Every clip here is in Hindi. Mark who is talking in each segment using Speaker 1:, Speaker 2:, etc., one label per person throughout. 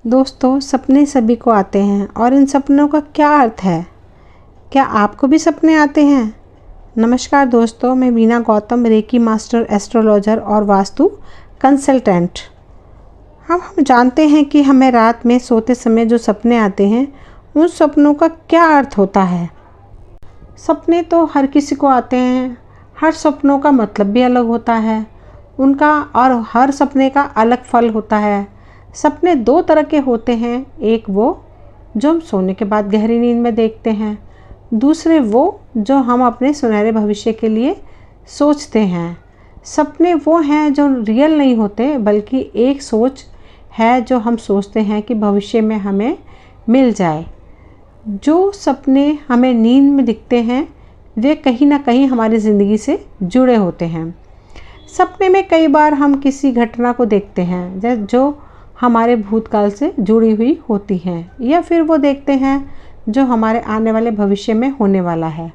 Speaker 1: दोस्तों, सपने सभी को आते हैं और इन सपनों का क्या अर्थ है? क्या आपको भी सपने आते हैं? नमस्कार दोस्तों, मैं Veena Gautam, reiki master, astrologer और वास्तु कंसल्टेंट। हम जानते हैं कि हमें रात में सोते समय जो सपने आते हैं, उन सपनों का क्या अर्थ होता है। सपने तो हर किसी को आते हैं। हर सपनों का मतलब भी अलग होता है उनका, और हर सपने का अलग फल होता है। सपने दो तरह के होते हैं, एक वो जो हम सोने के बाद गहरी नींद में देखते हैं, दूसरे वो जो हम अपने सुनहरे भविष्य के लिए सोचते हैं। सपने वो हैं जो रियल नहीं होते, बल्कि एक सोच है जो हम सोचते हैं कि भविष्य में हमें मिल जाए। जो सपने हमें नींद में दिखते हैं वे कहीं ना कहीं हमारी ज़िंदगी से जुड़े होते हैं। सपने में कई बार हम किसी घटना को देखते हैं जो हमारे भूतकाल से जुड़ी हुई होती हैं, या फिर वो देखते हैं जो हमारे आने वाले भविष्य में होने वाला है।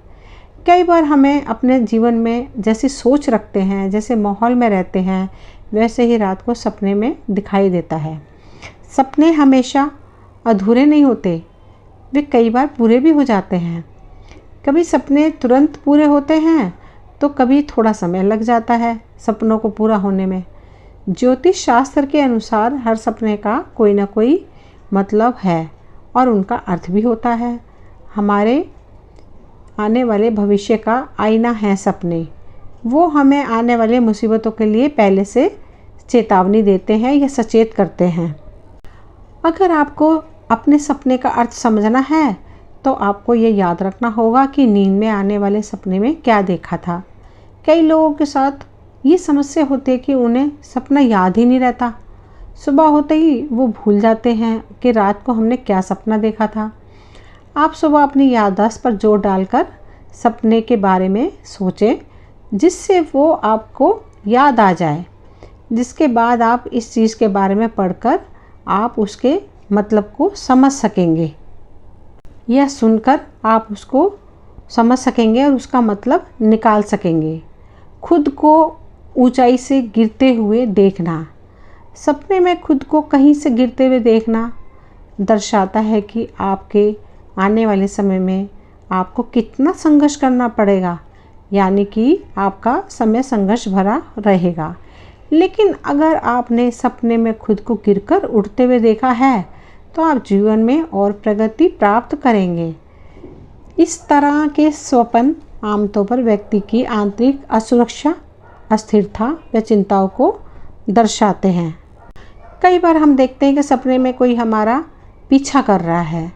Speaker 1: कई बार हमें अपने जीवन में जैसी सोच रखते हैं, जैसे माहौल में रहते हैं, वैसे ही रात को सपने में दिखाई देता है। सपने हमेशा अधूरे नहीं होते, वे कई बार पूरे भी हो जाते हैं। कभी सपने तुरंत पूरे होते हैं तो कभी थोड़ा समय लग जाता है सपनों को पूरा होने में। ज्योतिष शास्त्र के अनुसार हर सपने का कोई ना कोई मतलब है और उनका अर्थ भी होता है। हमारे आने वाले भविष्य का आईना है सपने। वो हमें आने वाले मुसीबतों के लिए पहले से चेतावनी देते हैं या सचेत करते हैं। अगर आपको अपने सपने का अर्थ समझना है तो आपको ये याद रखना होगा कि नींद में आने वाले सपने में क्या देखा था। कई लोगों के साथ ये समस्या होती है कि उन्हें सपना याद ही नहीं रहता। सुबह होते ही वो भूल जाते हैं कि रात को हमने क्या सपना देखा था। आप सुबह अपनी याददाश्त पर जोर डालकर सपने के बारे में सोचें, जिससे वो आपको याद आ जाए। जिसके बाद आप इस चीज़ के बारे में पढ़कर आप उसके मतलब को समझ सकेंगे, या सुनकर आप उसको समझ सकेंगे और उसका मतलब निकाल सकेंगे। खुद को ऊंचाई से गिरते हुए देखना। सपने में खुद को कहीं से गिरते हुए देखना दर्शाता है कि आपके आने वाले समय में आपको कितना संघर्ष करना पड़ेगा, यानी कि आपका समय संघर्ष भरा रहेगा। लेकिन अगर आपने सपने में खुद को गिरकर उठते हुए देखा है तो आप जीवन में और प्रगति प्राप्त करेंगे। इस तरह के स्वप्न आमतौर पर व्यक्ति की आंतरिक असुरक्षा, अस्थिरता व चिंताओं को दर्शाते हैं। कई बार हम देखते हैं कि सपने में कोई हमारा पीछा कर रहा है,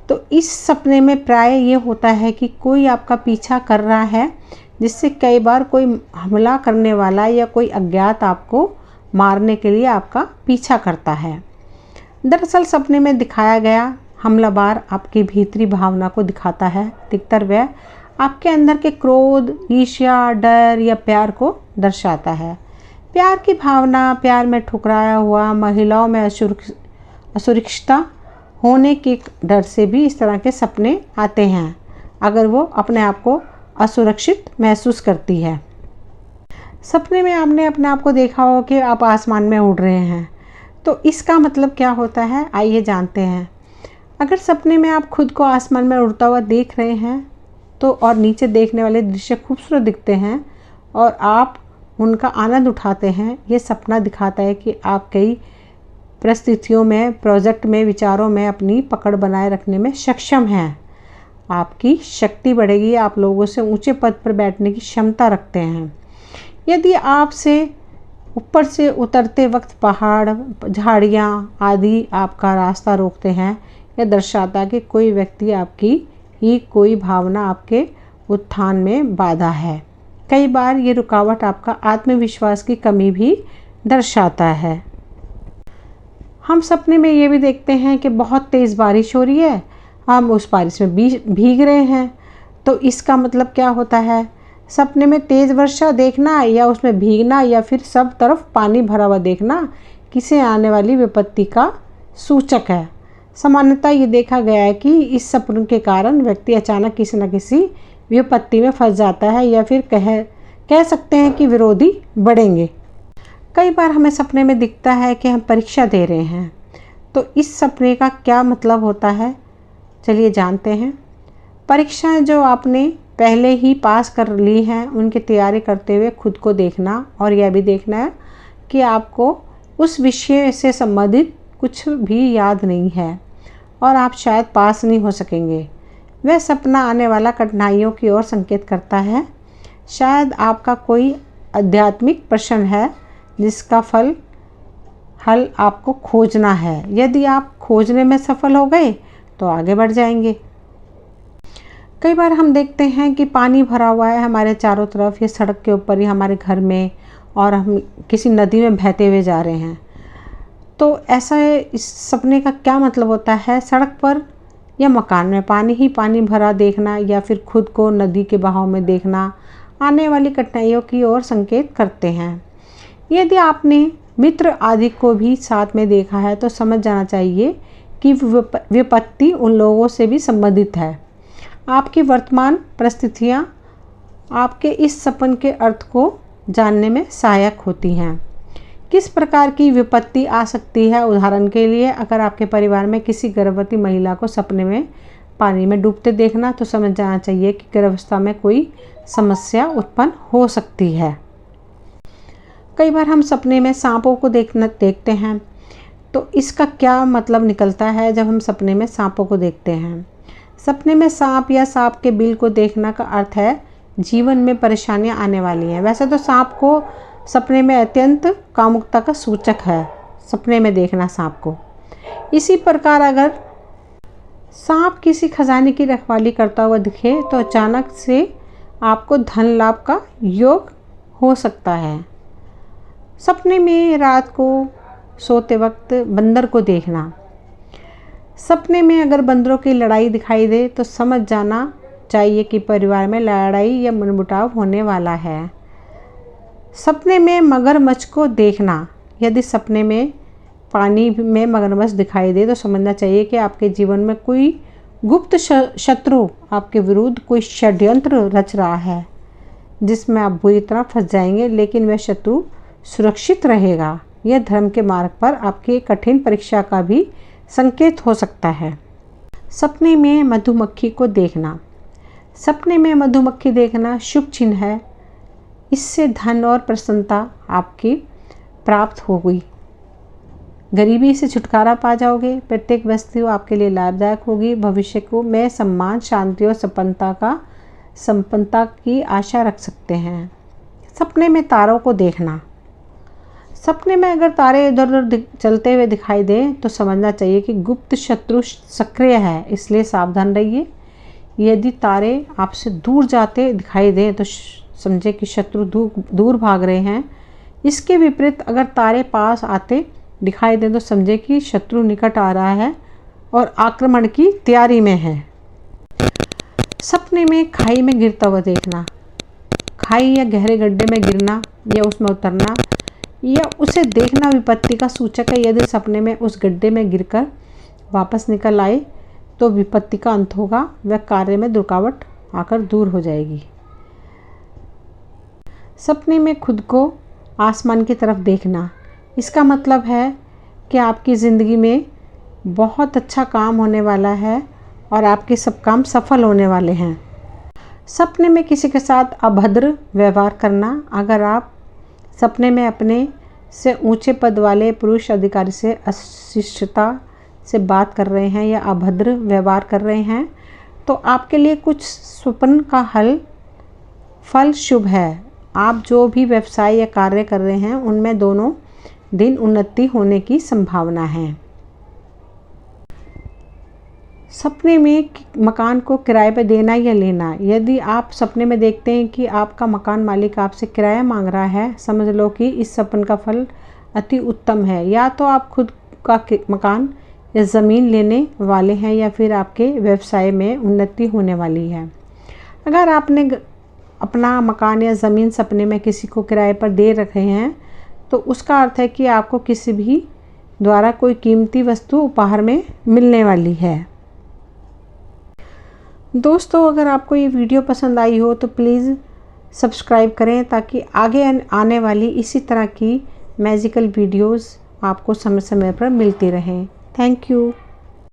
Speaker 1: तो इस सपने में प्राय ये होता है कि कोई आपका पीछा कर रहा है, जिससे कई बार कोई हमला करने वाला या कोई अज्ञात आपको मारने के लिए आपका पीछा करता है। दरअसल सपने में दिखाया गया हमलावर आपकी भीतरी भावना को दिखाता है। अधिकतर वह आपके अंदर के क्रोध, ईर्ष्या, डर या प्यार को दर्शाता है। प्यार की भावना, प्यार में ठुकराया हुआ, महिलाओं में असुरक्षितता होने के डर से भी इस तरह के सपने आते हैं, अगर वो अपने आप को असुरक्षित महसूस करती है। सपने में आपने अपने आप को देखा हो कि आप आसमान में उड़ रहे हैं, तो इसका मतलब क्या होता है, आइए जानते हैं। अगर सपने में आप खुद को आसमान में उड़ता हुआ देख रहे हैं तो और नीचे देखने वाले दृश्य खूबसूरत दिखते हैं और आप उनका आनंद उठाते हैं, ये सपना दिखाता है कि आप कई परिस्थितियों में, प्रोजेक्ट में, विचारों में अपनी पकड़ बनाए रखने में सक्षम हैं। आपकी शक्ति बढ़ेगी, आप लोगों से ऊंचे पद पर बैठने की क्षमता रखते हैं। यदि आपसे ऊपर से उतरते वक्त पहाड़, झाड़ियाँ आदि आपका रास्ता रोकते हैं, यह दर्शाता है कि कोई व्यक्ति आपकी ही कोई भावना आपके उत्थान में बाधा है। कई बार ये रुकावट आपका आत्मविश्वास की कमी भी दर्शाता है। हम सपने में ये भी देखते हैं कि बहुत तेज़ बारिश हो रही है, हम उस बारिश में भीग रहे हैं, तो इसका मतलब क्या होता है। सपने में तेज़ वर्षा देखना या उसमें भीगना या फिर सब तरफ पानी भरा हुआ देखना किसी आने वाली विपत्ति का सूचक है। सामान्यतः ये देखा गया है कि इस सपने के कारण व्यक्ति अचानक किसी न किसी विपत्ति में फंस जाता है, या फिर कह सकते हैं कि विरोधी बढ़ेंगे। कई बार हमें सपने में दिखता है कि हम परीक्षा दे रहे हैं, तो इस सपने का क्या मतलब होता है, चलिए जानते हैं। परीक्षाएं जो आपने पहले ही पास कर ली हैं उनकी तैयारी करते हुए खुद को देखना और यह भी देखना है कि आपको उस विषय से संबंधित कुछ भी याद नहीं है और आप शायद पास नहीं हो सकेंगे। वह सपना आने वाला कठिनाइयों की ओर संकेत करता है। शायद आपका कोई आध्यात्मिक प्रश्न है जिसका हल आपको खोजना है। यदि आप खोजने में सफल हो गए तो आगे बढ़ जाएंगे। कई बार हम देखते हैं कि पानी भरा हुआ है हमारे चारों तरफ, ये सड़क के ऊपर या हमारे घर में, और हम किसी नदी में बहते हुए जा रहे हैं। तो ऐसा इस सपने का क्या मतलब होता है? सड़क पर या मकान में पानी ही पानी भरा देखना या फिर खुद को नदी के बहाव में देखना आने वाली कठिनाइयों की ओर संकेत करते हैं। यदि आपने मित्र आदि को भी साथ में देखा है तो समझ जाना चाहिए कि विपत्ति उन लोगों से भी संबंधित है। आपकी वर्तमान परिस्थितियाँ आपके इस सपन के अर्थ को जानने में सहायक होती हैं। किस प्रकार की विपत्ति आ सकती है? उदाहरण के लिए अगर आपके परिवार में किसी गर्भवती महिला को सपने में पानी में डूबते देखना तो समझ जाना चाहिए कि गर्भावस्था में कोई समस्या उत्पन्न हो सकती है। कई बार हम सपने में सांपों को देखते हैं, तो इसका क्या मतलब निकलता है जब हम सपने में सांपों को देखते हैं? सपने में सांप या सांप के बिल को देखना का अर्थ है जीवन में परेशानियां आने वाली हैं। वैसे तो सांप को सपने में अत्यंत कामुकता का सूचक है, सपने में देखना सांप को। इसी प्रकार अगर सांप किसी खजाने की रखवाली करता हुआ दिखे तो अचानक से आपको धन लाभ का योग हो सकता है। सपने में रात को सोते वक्त बंदर को देखना। सपने में अगर बंदरों की लड़ाई दिखाई दे तो समझ जाना चाहिए कि परिवार में लड़ाई या मनमुटाव होने वाला है। सपने में मगरमच्छ को देखना। यदि सपने में पानी में मगरमच्छ दिखाई दे तो समझना चाहिए कि आपके जीवन में कोई गुप्त शत्रु आपके विरुद्ध कोई षड्यंत्र रच रहा है जिसमें आप बुरी तरह फंस जाएंगे, लेकिन वह शत्रु सुरक्षित रहेगा। यह धर्म के मार्ग पर आपकी कठिन परीक्षा का भी संकेत हो सकता है। सपने में मधुमक्खी को देखना। सपने में मधुमक्खी देखना शुभ चिन्ह है। इससे धन और प्रसन्नता आपकी प्राप्त होगी। गरीबी से छुटकारा पा जाओगे। प्रत्येक वस्तु आपके लिए लाभदायक होगी। भविष्य को में सम्मान, शांति और संपन्नता की आशा रख सकते हैं। सपने में तारों को देखना। सपने में अगर तारे इधर उधर चलते हुए दिखाई दें तो समझना चाहिए कि गुप्त शत्रु सक्रिय है, इसलिए सावधान रहिए। यदि तारे आपसे दूर जाते दिखाई दें तो समझे कि शत्रु दूर भाग रहे हैं। इसके विपरीत अगर तारे पास आते दिखाई दें तो समझे कि शत्रु निकट आ रहा है और आक्रमण की तैयारी में है। सपने में खाई में गिरता हुआ देखना। खाई या गहरे गड्ढे में गिरना या उसमें उतरना या उसे देखना विपत्ति का सूचक है। यदि सपने में उस गड्ढे में गिरकर वापस निकल आए तो विपत्ति का अंत होगा। वह कार्य में रुकावट आकर दूर हो जाएगी। सपने में खुद को आसमान की तरफ देखना। इसका मतलब है कि आपकी ज़िंदगी में बहुत अच्छा काम होने वाला है और आपके सब काम सफल होने वाले हैं। सपने में किसी के साथ अभद्र व्यवहार करना। अगर आप सपने में अपने से ऊंचे पद वाले पुरुष अधिकारी से अशिष्टता से बात कर रहे हैं या अभद्र व्यवहार कर रहे हैं तो आपके लिए कुछ स्वप्न का फल शुभ है। आप जो भी व्यवसाय या कार्य कर रहे हैं उनमें दोनों दिन उन्नति होने की संभावना है। सपने में मकान को किराए पर देना या लेना। यदि आप सपने में देखते हैं कि आपका मकान मालिक आपसे किराया मांग रहा है, समझ लो कि इस सपन का फल अति उत्तम है। या तो आप खुद का मकान या ज़मीन लेने वाले हैं या फिर आपके व्यवसाय में उन्नति होने वाली है। अगर आपने अपना मकान या ज़मीन सपने में किसी को किराए पर दे रखे हैं तो उसका अर्थ है कि आपको किसी भी द्वारा कोई कीमती वस्तु उपहार में मिलने वाली है। दोस्तों, अगर आपको ये वीडियो पसंद आई हो तो प्लीज़ सब्सक्राइब करें ताकि आगे आने वाली इसी तरह की मैजिकल वीडियोस आपको समय समय पर मिलती रहें। Thank you.